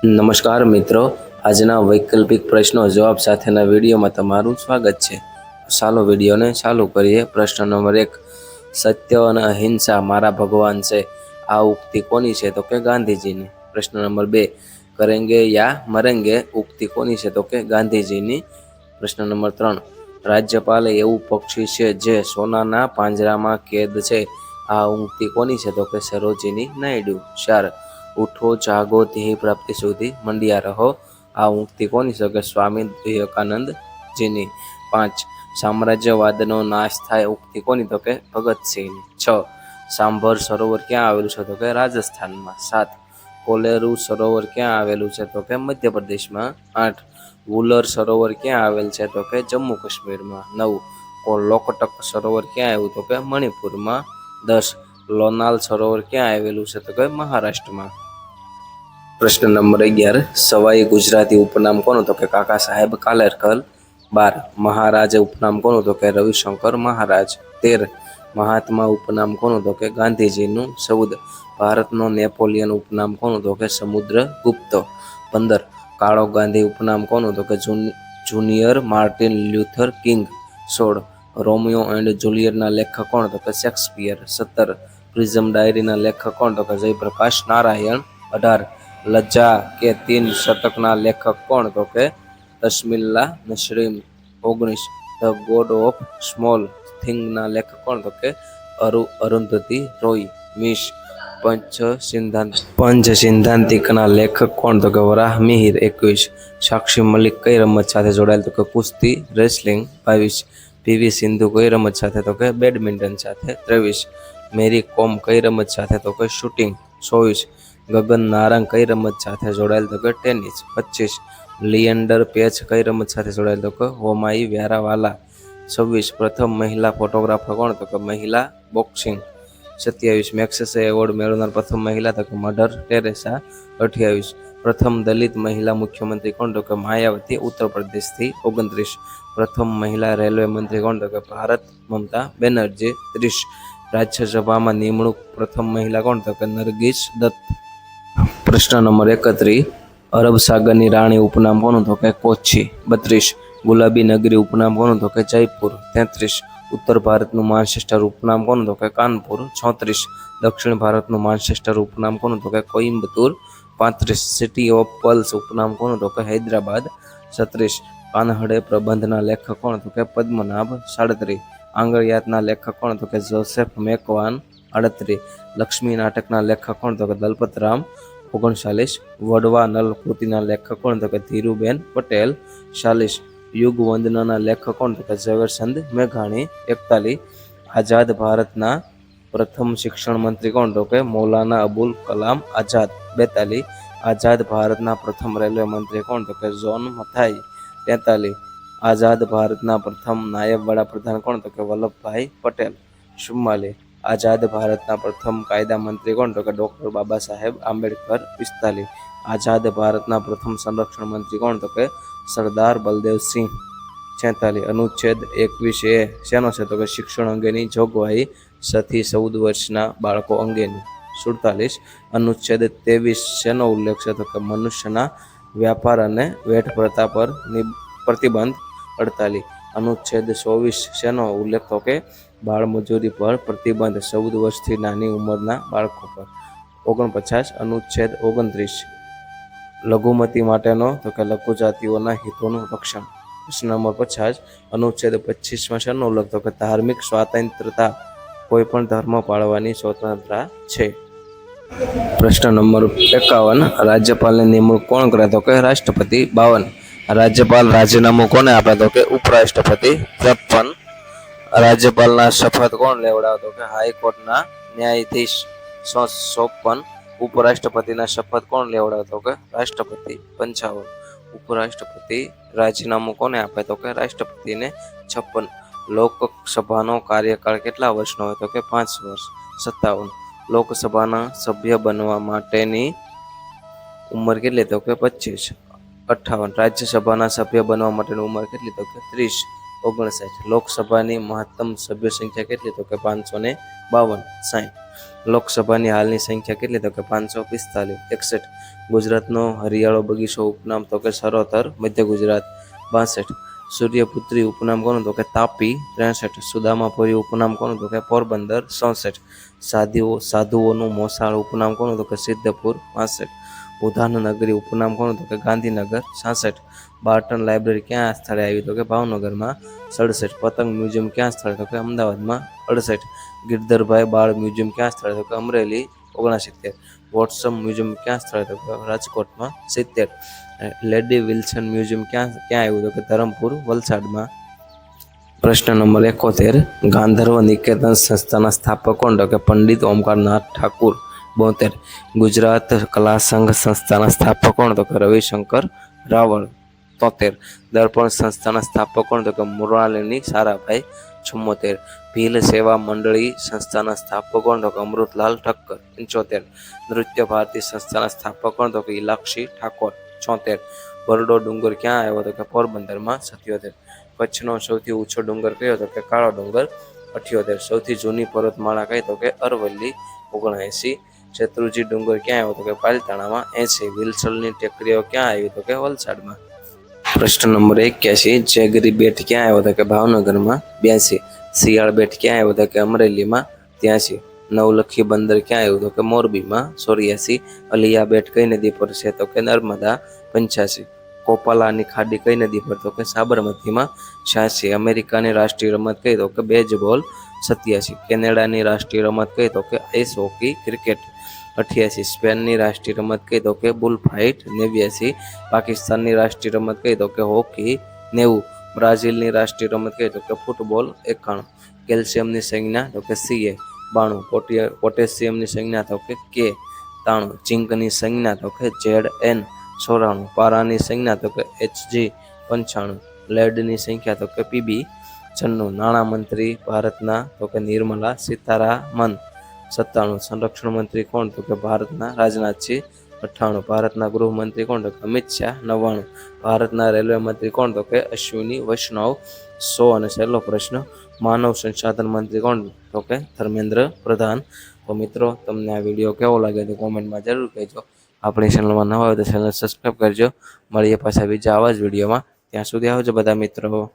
નમસ્કાર મિત્રો, આજના વૈકલ્પિક પ્રશ્નો જવાબ સાથેના વિડીયોમાં તમારું સ્વાગત છે. ચાલો વિડીયોને ચાલુ કરીએ. પ્રશ્ન નંબર 1, સત્ય અને અહિંસા મારા ભગવાન છે. આ ઉક્તિ કોની છે? તો કે ગાંધીજીની. પ્રશ્ન નંબર 2, કરેંગે યા મરેંગે ઉક્તિ કોની છે? તો કે ગાંધીજીની. પ્રશ્ન નંબર 3, રાજ્યપાલ એવું પક્ષી છે જે સોનાના પાંજરામાં કેદ છે. આ ઉક્તિ કોની છે? તો કે સરોજિની નાયડુ. 4, ઉઠો જાગો ધ્યેય પ્રાપ્તિ સુધી મંડ્યા રહો. આ ઉક્તિ કોની છે? કે સ્વામી વિવેકાનંદજીની. 5, સામ્રાજ્યવાદનો નાશ થાય ઉક્તિ કોની? તો કે ભગતસિંહની. 6, સાંભર સરોવર ક્યાં આવેલું છે? તો કે રાજસ્થાનમાં. 7, કોલેરુ સરોવર ક્યાં આવેલું છે? તો કે મધ્યપ્રદેશમાં. 8, વુલર સરોવર ક્યાં આવેલ છે? તો કે જમ્મુ કાશ્મીરમાં. 9, લોકટક સરોવર ક્યાં આવ્યું? તો કે મણિપુરમાં. 10, લોનાલ સરોવર ક્યાં આવેલું છે? તો કે મહારાષ્ટ્રમાં. પ્રશ્ન નંબર 11, સવાઈ ગુજરાતી ઉપનામ કોનું? તો કે કાકા સાહેબ કાલેલકર. 12, મહારાજ ઉપનામ કોનું? તો કે રવિશંકર મહારાજ. 13, મહાત્મા ઉપનામ કોનું? તો કે ગાંધીજીનું. 14, ભારતનો નેપોલિયન ઉપનામ કોનું? તો કે સમુદ્રગુપ્ત. 15, કાળો ગાંધી ઉપનામ કોનું? તો કે junior Martin Luther King. 16, Romeo and જુલિયટના લેખક કોણ? તો કે શેક્સપિયર. 17, પ્રિઝમ ડાયરીના લેખક કોણ? તો કે જયપ્રકાશ નારાયણ. 18, લજ્જા કે તીન શતકના લેખક કોણ? તો કે Taslima Nasrin. 19, the God of small થિંગના લેખક કોણ? તો કે અરુંધતી રોય. 20, પંચસિદ્ધાંતિકના લેખક કોણ? તો કે વરાહ મિહિર. 21, સાક્ષી મલિક કઈ રમત સાથે જોડાયેલ? તો કે કુસ્તી રેસલિંગ. 22, પીવી સિંધુ કઈ રમત સાથે? તો કે બેડમિન્ટન સાથે. 23, મેરી કોમ કઈ રમત સાથે? તો કે શૂટિંગ. 24, ગગન નારંગ કઈ રમત સાથે જોડાયેલ? તો કે ટેનિસ. 25, લિએન્ડર પેચ કઈ રમત સાથે જોડાયેલ? તો કે હોમાઈ વ્યારાવાલા. 26, પ્રથમ મહિલા ફોટોગ્રાફર કોણ? તો કે મહિલા બોક્સિંગ. 27, મેક્સેસે એવોર્ડ મેળવનાર પ્રથમ મહિલા? તો કે મધર ટેરેસા. 28, પ્રથમ દલિત મહિલા મુખ્યમંત્રી કોણ? તો કે માયાવતી ઉત્તર પ્રદેશથી. 29, પ્રથમ મહિલા રેલવે મંત્રી કોણ? તો કે ભારત મમતા બેનર્જી. 30, રાજ્યસભામાં નિમણૂક પ્રથમ મહિલા કોણ? તો કે નરગિસ દત્ત. પ્રશ્ન નંબર 31, અરબ સાગરની રાણી ઉપનામ કોનું? તો કે કોચી. 32, ગુલાબી નગરી ઉપનામ કોનું? તો કે જયપુર. 33, ઉત્તર ભારતનું માન્ચેસ્ટર ઉપનામ કોનું? તો કે કાનપુર. 34, દક્ષિણ ભારતનું માન્ચેસ્ટર ઉપનામ કોનું? તો કે કોઇમ્બતુર. 35, સિટી ઓફ પર્લ્સ ઉપનામ કોનું? તો કે હૈદરાબાદ. 36, કાનહડે પ્રબંધના લેખક કોણ? તો કે પદ્મનાભ. 37, આંગળિયાતના લેખક કોણ? તો કે જોસેફ મેકવાન. 38, લક્ષ્મી નાટકના લેખક કોણ? તો કે દલપતરામ. 39, વડવા નલ કૃતિના લેખક કોણ? તો કે ધીરુબેન પટેલ. 40, યુગ વંદનાના લેખક કોણ? તો કે ઝવેરચંદ મેઘાણી. 41, આઝાદ ભારતના પ્રથમ શિક્ષણ મંત્રી કોણ? તો કે મૌલાના અબુલ કલામ આઝાદ. 42, આઝાદ ભારતના પ્રથમ રેલવે મંત્રી કોણ? તો કે જોન મથાઈ. 43, આઝાદ ભારતના પ્રથમ નાયબ વડાપ્રધાન કોણ? તો કે વલ્લભભાઈ પટેલ. 44, આઝાદ ભારતના પ્રથમ કાયદા મંત્રી કોણ? તો કે ડોક્ટર બાબા સાહેબ આંબેડકર. 45, આઝાદ ભારતના પ્રથમ સંરક્ષણ મંત્રી કોણ? તો કે સરદાર બલદેવસિંહ. 46, અનુચ્છેદ 21A શેનો છે? તો કે શિક્ષણ અંગેની જોગવાઈ 6 થી 14 વર્ષના બાળકો અંગેની. 47, અનુચ્છેદ 23 શેનો ઉલ્લેખ છે? તો કે મનુષ્યના વ્યાપાર અને વેઠ પ્રથા પર પ્રતિબંધ. 48, અનુચ્છેદ 24 શેનો ઉલ્લેખ? તો કે બાળમજૂરી પર પ્રતિબંધ 14 વર્ષથી નાની ઉંમરના બાળકો પર. 49, અનુચ્છેદ 29 લઘુમતી માટેનો? તો કે લઘુ જાતિઓના હિતોનું રક્ષણ. પ્રશ્ન નંબર 50, અનુચ્છેદ 25માં શેનો ઉલ્લેખ? તો કે ધાર્મિક સ્વાતંત્રતા, કોઈ પણ ધર્મ પાળવાની સ્વતંત્રતા છે. પ્રશ્ન નંબર 51, રાજ્યપાલની નિમણૂક કોણ કરે? તો કે રાષ્ટ્રપતિ. 52, રાજ્યપાલ રાજીનામું કોને આપે? તો કે ઉપરાષ્ટ્રપતિ. 53, રાજ્યપાલના શપથ કોણ લેવડાવે? તો કે હાઈકોર્ટના ન્યાયાધીશ. 54, ઉપરાષ્ટ્રપતિના શપથ કોણ લેવડાવે? તો કે રાષ્ટ્રપતિ. 55, ઉપરાષ્ટ્રપતિ રાજીનામું કોને આપે? તો કે રાષ્ટ્રપતિને. 56, લોકસભાનો કાર્યકાળ કેટલા વર્ષનો હોય? તો કે 5 વર્ષ. 57, લોકસભાના સભ્ય બનવા માટેની ઉંમર કેટલી? તો કે 25. 58, રાજ્યસભાના સભ્ય બનવા માટેની ઉંમર કેટલી? તો કે 30. 59, લોકસભાની મહત્તમ સભ્ય સંખ્યા કેટલી? તો કે 552. 60, લોકસભાની હાલની સંખ્યા કેટલી? તો કે 545. 61. ગુજરાતનો હરિયાળો બગીચો ઉપનામ? તો કે સરોતર, મધ્ય ગુજરાત. 62. સૂર્યપુત્રી ઉપનામ કોનું? તો કે તાપી. 63. સુદામાપુરી ઉપનામ કોનું? તો કે પોરબંદર. 64. સાધુઓનું મોસાળ ઉપનામ કોનું? તો કે સિદ્ધપુર. 65. ઉધાનનગરી ઉપનામ કોનું? તો કે ગાંધીનગર. 66. બાર્ટન લાઇબ્રેરી ક્યાં સ્થળે આવી? તો કે ભાવનગરમાં. 67. પતંગ મ્યુઝિયમ ક્યાં સ્થળે? તો કે અમદાવાદમાં. 68. ગિરધરભાઈ બાળ મ્યુઝિયમ ક્યાં સ્થળે? તો કે અમરેલી. 69. વોટ્સઅપ મ્યુઝિયમ ક્યાં સ્થળે? તો કે રાજકોટમાં. 70. લેડી વિલ્સન મ્યુઝિયમ ક્યાં આવ્યું? તો કે ધરમપુર, વલસાડમાં. પ્રશ્ન નંબર 71. ગાંધર્વ નિકેતન સંસ્થાના સ્થાપક કોણ? તો કે પંડિત ઓમકારનાથ ઠાકુર. 72. ગુજરાત કલા સંઘ સંસ્થાના સ્થાપક કોણ? તો કે રવિશંકર રાવળ. 73. દર્પણ સંસ્થાના સ્થાપક કોણ? તો કે મૃણાલિની સારાભાઈ. 74. ભીલ સેવા મંડળી સંસ્થાના સ્થાપક કોણ? તો કે અમૃતલાલ ઠક્કર. 75. નૃત્ય ભારતી સંસ્થાના સ્થાપક કોણ? તો કે ઇલાક્ષી ઠાકોર. 76. બરડો ડુંગર ક્યાં આવ્યો? તો કે પોરબંદરમાં. 77. કચ્છનો સૌથી ઊંચો ડુંગર કયો? તો કે કાળો ડુંગર. 78. સૌથી જૂની પર્વતમાળા કઈ? તો કે અરવલ્લી. 79. શેત્રુંજી ડુંગર ક્યાં આવ્યો? તો કે પાલિતાણામાં. 80. વિલ્સનની ટેકરીઓ ક્યાં આવી? તો કે વલસાડમાં. પ્રશ્ન નંબર 81. જેગરી બેટ ક્યાં આવ્યો? તો કે ભાવનગરમાં. 82. શિયાળ બેટ ક્યાં આવ્યો? તો કે અમરેલીમાં. 83. નવલખી બંદર ક્યાં આવ્યું? તો કે મોરબીમાં. 84. અલિયા બેટ કઈ નદી પર છે? તો કે નર્મદા. 85. કોપાલાની ખાડી કઈ નદી પર? તો કે સાબરમતીમાં. 86. અમેરિકાની રાષ્ટ્રીય રમત કઈ? તો કે બેઝબોલ. 87. કેનેડાની રાષ્ટ્રીય રમત કઈ? તો કે આઈસ હોકી, ક્રિકેટ. 88. સ્પેનની રાષ્ટ્રીય રમત કઈ? તો કે બુલ ફાઇટ. 89. પાકિસ્તાનની રાષ્ટ્રીય રમત કઈ? તો કે હોકી. 90. બ્રાઝિલની રાષ્ટ્રીય રમત કઈ? તો કે ફૂટબોલ. 91. કેલ્શિયમની સંજ્ઞા? તો કે Ca. 92. પોટેશિયમની સંજ્ઞા? તો કે K. 93. ઝીંકની સંજ્ઞા? તો કે Zn. 94. પારાની સંજ્ઞા? તો કે Hg. 95. લેડની સંખ્યા? તો કે Pb. 96. નાણામંત્રી ભારતના? તો કે નિર્મલા સીતારામન. 97. સંરક્ષણ મંત્રી કોણ? તો કે ભારતના રાજનાથસિંહ. 98. ભારતના ગૃહમંત્રી કોણ? તો કે અમિત શાહ. 99. ભારતના રેલવે મંત્રી કોણ? તો કે અશ્વિની વૈષ્ણવ. 100 અને છેલ્લો પ્રશ્ન. માનવ સંસાધન મંત્રી કોણ? તો કે ધર્મેન્દ્ર પ્રધાન. તો મિત્રો, તમને આ વિડીયો કેવો લાગે તો કોમેન્ટમાં જરૂર કહેજો. આપણી ચેનલમાં નવા હોય તો ચેનલ સબસ્ક્રાઈબ કરજો. મળીએ પાછા બીજા આવા જ વિડીયોમાં. ત્યાં સુધી આવજો બધા મિત્રો.